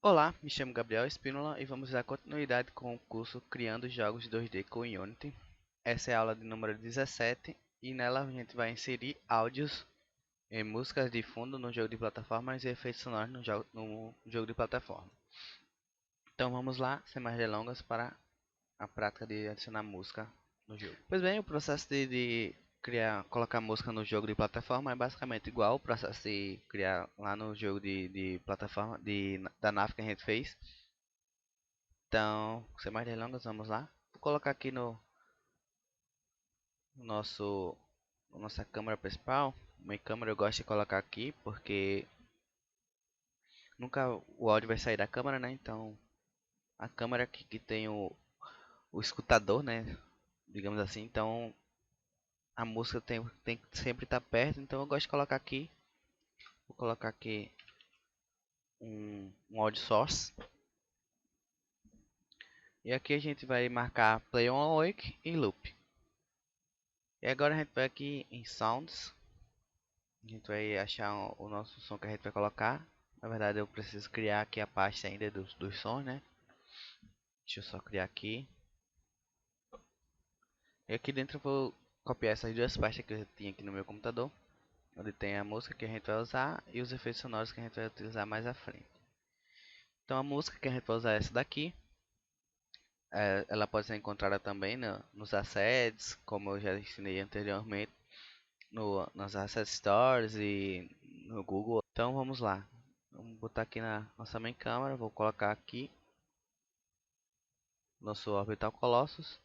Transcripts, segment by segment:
Olá, me chamo Gabriel Espínola e vamos dar continuidade com o curso Criando Jogos 2D com Unity. Essa é a aula de número 17 e nela a gente vai inserir áudios e músicas de fundo no jogo de plataformas e efeitos sonoros no jogo de plataforma. Então vamos lá, sem mais delongas, para a prática de adicionar música no jogo. Pois bem, o processo de colocar música no jogo de plataforma é basicamente igual ao processo de criar lá no jogo de plataforma da nave que a gente fez. Então, sem mais delongas, vamos lá. Vou colocar aqui no nosso nossa câmera principal. Minha câmera eu gosto de colocar aqui porque nunca o áudio vai sair da câmera, né? Então, a câmera aqui que tem o escutador, né? Digamos assim. Então, a música tem que sempre estar perto. Então, eu gosto de colocar aqui. Vou colocar aqui um audio source. E aqui a gente vai marcar Play on Awake e Loop. E agora a gente vai aqui em Sounds. A gente vai achar o nosso som que a gente vai colocar. Na verdade eu preciso criar aqui a pasta ainda dos sons, né? Deixa eu só criar aqui. E aqui dentro eu vou copiar essas duas pastas que eu tinha aqui no meu computador. Onde tem a música que a gente vai usar e os efeitos sonoros que a gente vai utilizar mais à frente. Então a música que a gente vai usar é essa daqui. Ela pode ser encontrada também nos assets, como eu já ensinei anteriormente, nas Asset Stores e no Google. Então vamos lá. Vamos botar aqui na nossa main câmera. Vou colocar aqui nosso Orbital Colossus.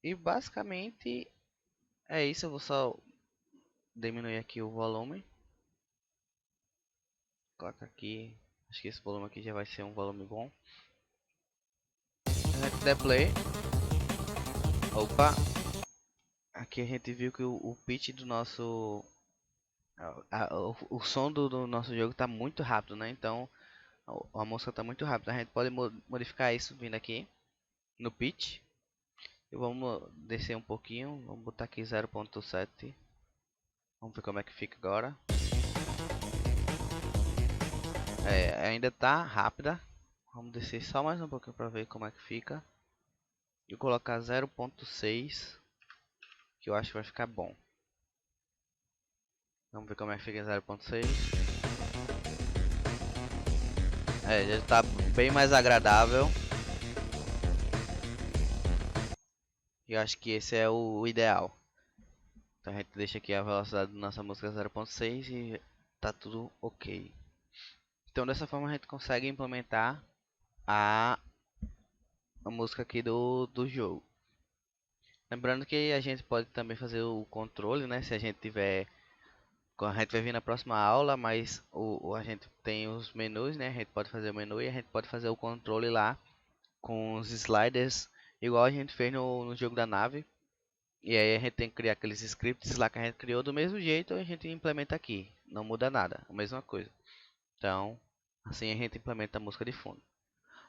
E basicamente é isso. Eu vou só diminuir aqui o volume. Coloca aqui. Acho que esse volume aqui já vai ser um volume bom. A gente der play. Opa! Aqui a gente viu que o pitch do nosso. O som do nosso jogo está muito rápido, né? Então a música está muito rápida. A gente pode modificar isso vindo aqui no pitch. E vamos descer um pouquinho. Vamos botar aqui 0.7. Vamos ver como é que fica agora. Ainda tá rápida. Vamos descer só mais um pouquinho para ver como é que fica. E colocar 0.6, que eu acho que vai ficar bom. Vamos ver como é que fica 0.6. Já está bem mais agradável. E eu acho que esse é o ideal. Então a gente deixa aqui a velocidade da nossa música 0.6 e tá tudo ok. Então dessa forma a gente consegue implementar a música aqui do jogo. Lembrando que a gente pode também fazer o controle, né? Se a gente tiver, a gente vai vir na próxima aula, mas a gente tem os menus, né? A gente pode fazer o menu e a gente pode fazer o controle lá com os sliders, igual a gente fez no jogo da nave. E aí a gente tem que criar aqueles scripts lá que a gente criou do mesmo jeito, a gente implementa aqui. Não muda nada, a mesma coisa. Então, assim a gente implementa a música de fundo.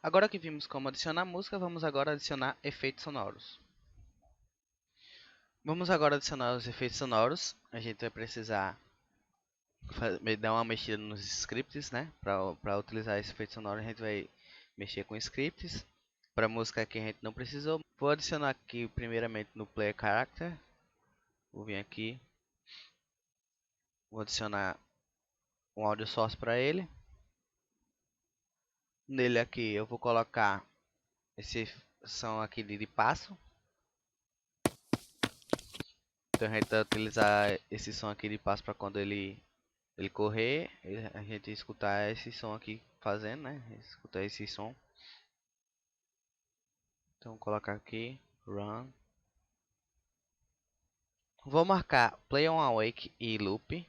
Agora que vimos como adicionar música, vamos agora adicionar efeitos sonoros. Vamos agora adicionar os efeitos sonoros. A gente vai precisar dar uma mexida nos scripts, né? Para utilizar esse efeito sonoro, a gente vai mexer com scripts. Para música que a gente não precisou, vou adicionar aqui primeiramente no Player Character. Vou vir aqui, vou adicionar um audio source para ele. Nele aqui eu vou colocar esse som aqui de passo. Então a gente vai utilizar esse som aqui de passo para quando ele correr, a gente escutar esse som aqui fazendo, né? Escutar esse som. Então vou colocar aqui run. Vou marcar play on awake e loop.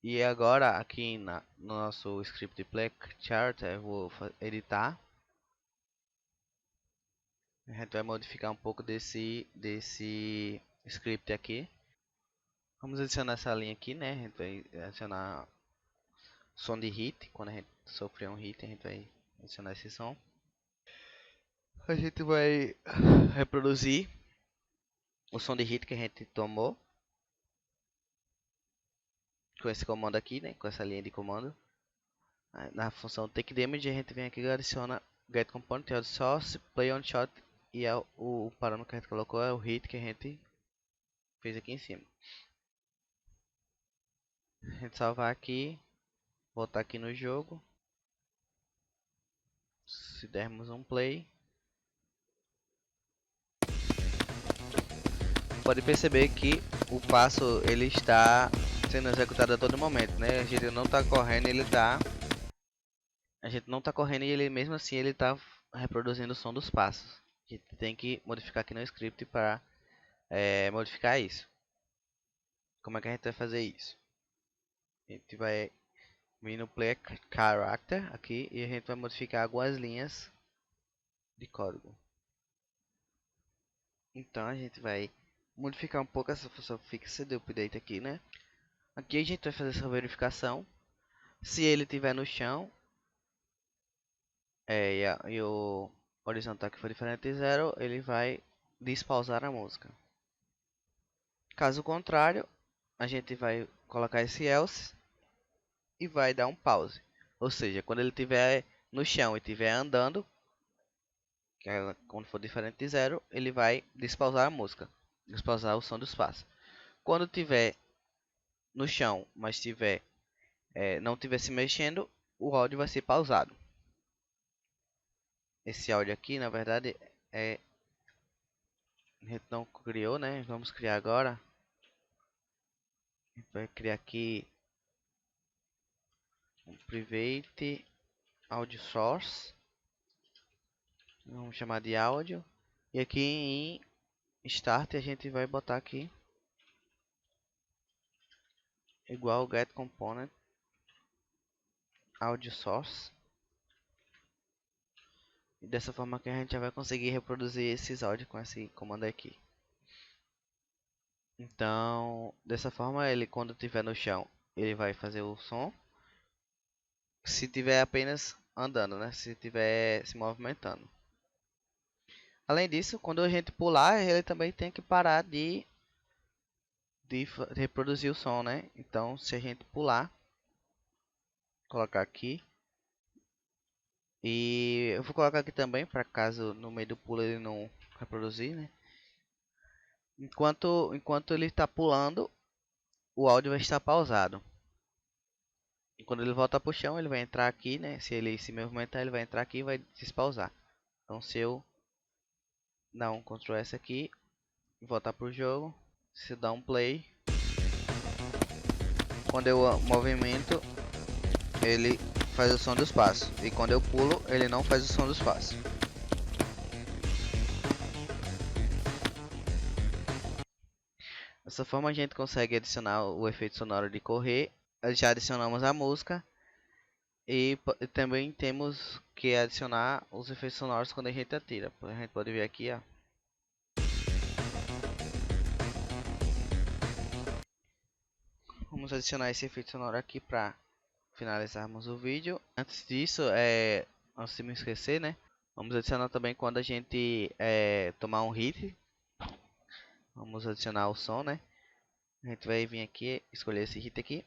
E agora aqui no nosso script de play chart eu vou editar. A gente vai modificar um pouco desse script aqui. Vamos adicionar essa linha aqui, né? A gente vai adicionar som de hit. Quando a gente sofrer um hit, a gente vai adicionar esse som. A gente vai reproduzir o som de hit que a gente tomou. com esse comando aqui, né? Com essa linha de comando. Na função takeDamage a gente vem aqui e adiciona getComponent, source, playOnShot e o parâmetro que a gente colocou é o hit que a gente fez aqui em cima. A gente salvar aqui, voltar aqui no jogo. Se dermos um play, pode perceber que o passo ele está sendo executado a todo momento, né? A gente não está correndo, a gente não está correndo e ele mesmo assim ele está reproduzindo o som dos passos. A gente tem que modificar aqui no script para modificar isso. Como é que a gente vai fazer isso? A gente vai vir no Play Character aqui e a gente vai modificar algumas linhas de código. Então a gente vai modificar um pouco essa função fixa de update aqui, né? Aqui a gente vai fazer essa verificação. Se ele estiver no chão e o horizontal que for diferente de 0, ele vai despausar a música. Caso contrário, a gente vai colocar esse else e vai dar um pause. Ou seja, quando ele estiver no chão e estiver andando, que é quando for diferente de 0, ele vai despausar a música, despausar o som dos passos. Quando estiver no chão, mas não estiver se mexendo, o áudio vai ser pausado. Esse áudio aqui, na verdade, a gente não criou, né? Vamos criar agora. A gente vai criar aqui um private audio source. Vamos chamar de áudio. E aqui em start a gente vai botar aqui igual get component audio source. E dessa forma que a gente já vai conseguir reproduzir esses áudios com esse comando aqui. Então, dessa forma ele quando estiver no chão, ele vai fazer o som. Se tiver apenas andando, né? Se tiver se movimentando. Além disso, quando a gente pular, ele também tem que parar de reproduzir o som, né? Então, se a gente pular, colocar aqui. E eu vou colocar aqui também, para caso no meio do pulo ele não reproduzir, né? Enquanto ele está pulando, o áudio vai estar pausado. E quando ele voltar para o chão, ele vai entrar aqui, né? Se ele se movimentar, ele vai entrar aqui e vai despausar. Então, se eu dar um Ctrl S aqui, voltar para o jogo, se eu dar um play, quando eu movimento, ele faz o som dos passos. E quando eu pulo, ele não faz o som dos passos. Dessa forma a gente consegue adicionar o efeito sonoro de correr. Já adicionamos a música. E também temos que adicionar os efeitos sonoros quando a gente atira. A gente pode ver aqui, ó. Vamos adicionar esse efeito sonoro aqui para finalizarmos o vídeo. Antes disso, antes de me esquecer, né? Vamos adicionar também quando a gente tomar um hit. Vamos adicionar o som, né? A gente vai vir aqui, escolher esse hit aqui.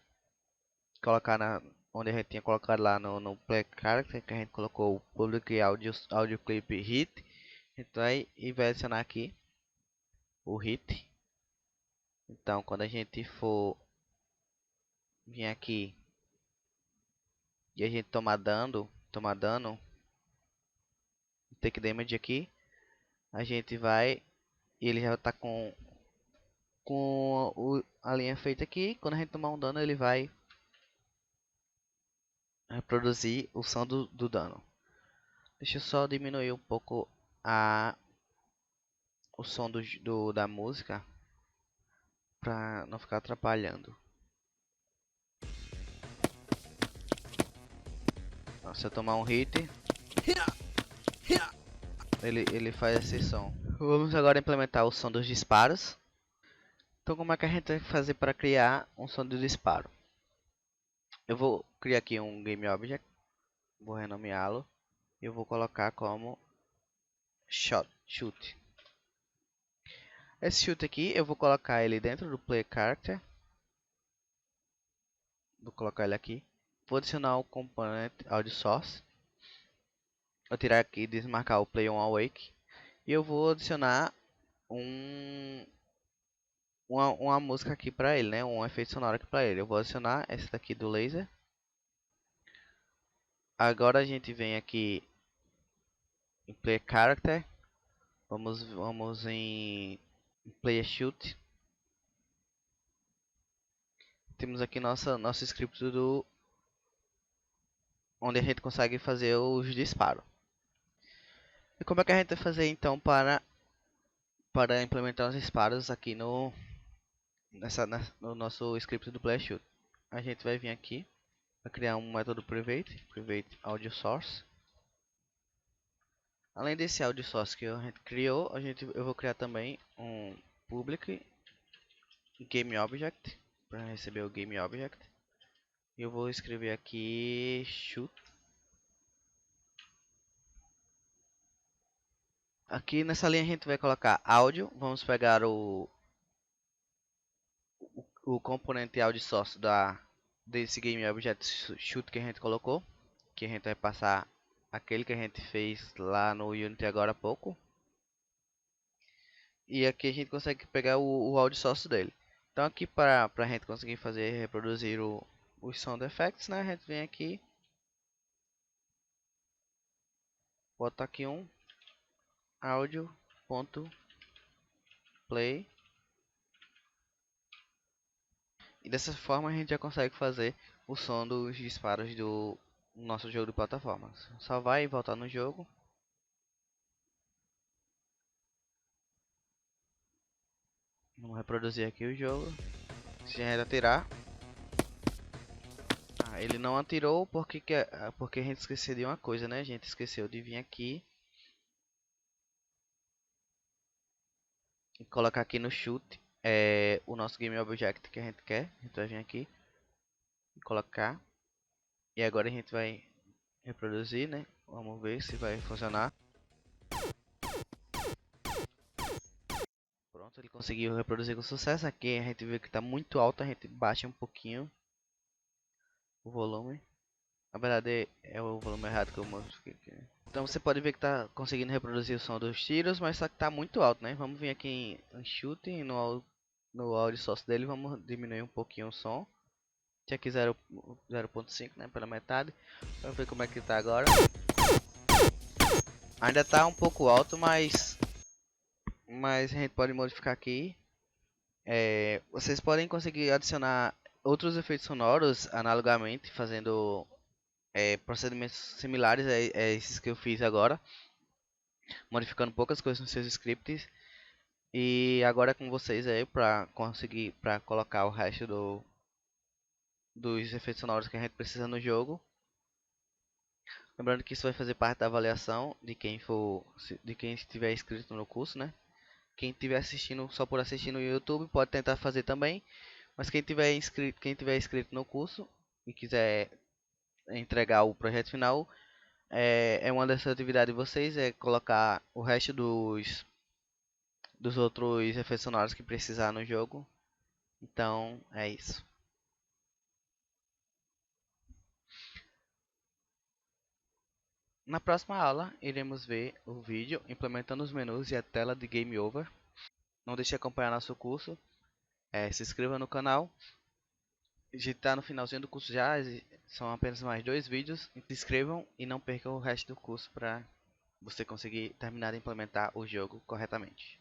Colocar onde a gente tinha colocado lá no Play Character, que a gente colocou o Public Audio Clip Hit. Então aí e vai adicionar aqui o hit. Então quando a gente for vir aqui e a gente tomar dano, take damage aqui, a gente vai e ele já está com a linha feita aqui. Quando a gente tomar um dano, ele vai reproduzir o som do dano. Deixa eu só diminuir um pouco o som da música para não ficar atrapalhando. Então, se eu tomar um hit, ele faz esse som. Vamos agora implementar o som dos disparos. Então como é que a gente vai fazer para criar um som de disparo? Eu vou criar aqui um GameObject, vou renomeá-lo e eu vou colocar como shoot. Esse shoot aqui eu vou colocar ele dentro do Play Character. Vou colocar ele aqui. Vou adicionar o componente audio source. Vou tirar aqui e desmarcar o play on awake. E eu vou adicionar um, uma música aqui para ele, né? Um efeito sonoro aqui para ele. Eu vou adicionar esse daqui do laser. Agora a gente vem aqui em play character. Vamos em play shoot. Temos aqui nosso script do onde a gente consegue fazer os disparos. E como é que a gente vai fazer então para implementar os disparos aqui no nosso script do play shoot? A gente vai vir aqui para criar um método private audio source. Além desse audio source que a gente criou, eu vou criar também um public game object para receber o game object. E eu vou escrever aqui shoot. Aqui nessa linha a gente vai colocar áudio. Vamos pegar o componente audio source desse game object shoot que a gente colocou, que a gente vai passar aquele que a gente fez lá no Unity agora há pouco. E aqui a gente consegue pegar o audio source dele. Então aqui para a gente conseguir reproduzir os sound effects, né, a gente vem aqui, bota aqui um audio.play. E dessa forma a gente já consegue fazer o som dos disparos do nosso jogo de plataformas. Salvar e voltar no jogo. Vamos reproduzir aqui o jogo. Se a gente atirar. Ele não atirou porque a gente esqueceu de uma coisa, né? A gente esqueceu de vir aqui e colocar aqui no shoot o nosso game object que a gente quer. A gente vai vir aqui e colocar. E agora a gente vai reproduzir, né? Vamos ver se vai funcionar. Pronto, ele conseguiu reproduzir com sucesso. Aqui a gente vê que está muito alto, a gente baixa um pouquinho o volume. Na verdade é o volume errado que eu mostro aqui. Então você pode ver que está conseguindo reproduzir o som dos tiros, mas só que está muito alto, né? Vamos vir aqui em shooting, no audio source dele, vamos diminuir um pouquinho o som. Tinha aqui 0.5, né? Pela metade. Vamos ver como é que está agora. Ainda está um pouco alto, mas a gente pode modificar aqui. Vocês podem conseguir adicionar outros efeitos sonoros analogamente, fazendo procedimentos similares a esses que eu fiz agora, modificando poucas coisas nos seus scripts. E agora é com vocês aí para colocar o resto dos efeitos sonoros que a gente precisa no jogo. Lembrando que isso vai fazer parte da avaliação de quem estiver inscrito no curso, né? Quem estiver assistindo só por assistir no YouTube pode tentar fazer também, mas quem tiver inscrito no curso e quiser entregar o projeto final, é uma dessas atividades de vocês é colocar o resto dos outros efeitos sonoros que precisar no jogo. Então é isso. Na próxima aula iremos ver o vídeo implementando os menus e a tela de Game Over. Não deixe de acompanhar nosso curso. Se inscreva no canal. A gente está no finalzinho do curso já, são apenas mais 2 vídeos. Se inscrevam e não percam o resto do curso para você conseguir terminar de implementar o jogo corretamente.